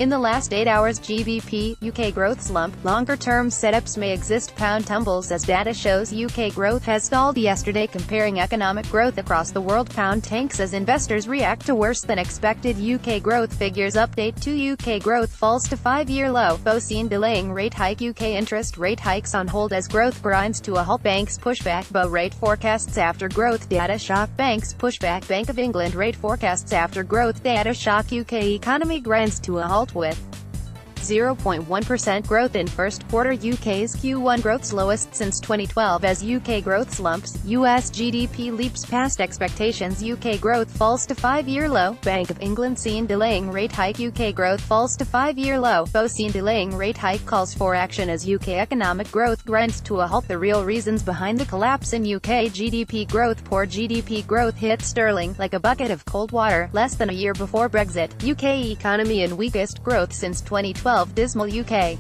In the last 8 hours GBP, UK growth slump, longer-term setups may exist. Pound tumbles as data shows UK growth has stalled yesterday. Comparing economic growth across the world, pound tanks as investors react to worse-than-expected UK growth figures. Update 2 UK growth falls to 5-year low. BoE delaying rate hike. UK interest rate hikes on hold as growth grinds to a halt. Banks pushback. BoE rate forecasts after growth data shock. Banks pushback. Bank of England rate forecasts after growth data shock. UK economy grinds to a halt with 0.1% growth in first quarter. UK's Q1 growth slowest since 2012 as UK growth slumps. US GDP leaps past expectations. UK growth falls to 5-year low. Bank of England seen delaying rate hike. UK growth falls to 5-year low. BoE delaying rate hike calls for action as UK economic growth grinds to a halt. The real reasons behind the collapse in UK GDP growth. Poor GDP growth hit sterling like a bucket of cold water less than a year before Brexit. UK economy in weakest growth since 2012. Dismal UK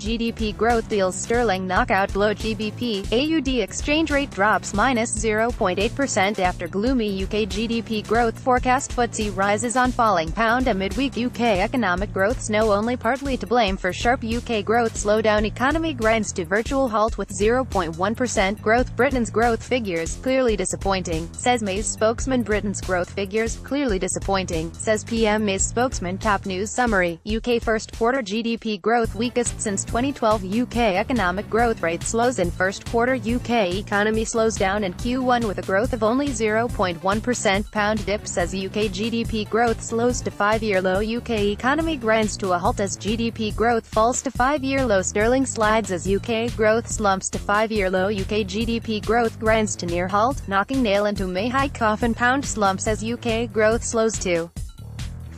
GDP growth deals sterling knockout blow. GBP AUD exchange rate drops -0.8% after gloomy UK GDP growth forecast. FTSE rises on falling pound amid weak UK economic growth. Snow only partly to blame for sharp UK growth slowdown. Economy grinds to virtual halt with 0.1% growth. Britain's growth figures clearly disappointing, says May's spokesman. Britain's growth figures clearly disappointing, says PM May's spokesman. Top news summary: UK first quarter GDP growth weakest since 2012. UK economic growth rate slows in first quarter. UK economy slows down in Q1 with a growth of only 0.1%. Pound dips as UK GDP growth slows to 5-year low. UK economy grinds to a halt as GDP growth falls to 5-year low. Sterling slides as UK growth slumps to 5-year low. UK GDP growth grinds to near halt, knocking nail into May hike coffin. Pound slumps as UK growth slows to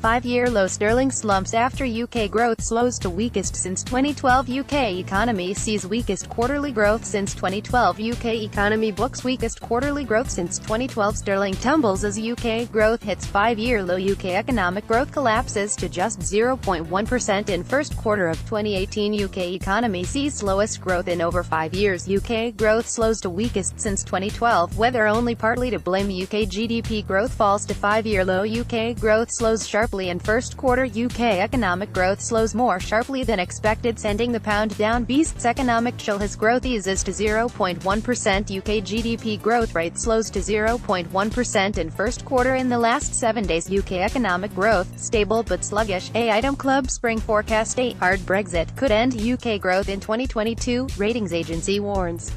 5-year low. Sterling slumps after UK growth slows to weakest since 2012. UK economy sees weakest quarterly growth since 2012. UK economy books weakest quarterly growth since 2012. Sterling tumbles as UK growth hits 5-year low. UK economic growth collapses to just 0.1% in first quarter of 2018. UK economy sees slowest growth in over 5 years. UK growth slows to weakest since 2012, whether only partly to blame. UK GDP growth falls to 5-year low. UK growth slows sharply in first quarter. UK economic growth slows more sharply than expected, sending the pound down. Beast's economic chill. His growth eases to 0.1%. UK GDP growth rate slows to 0.1% in first quarter. In the last 7 days, UK economic growth stable but sluggish. Item Club spring forecast: a hard Brexit could end UK growth in 2022, ratings agency warns.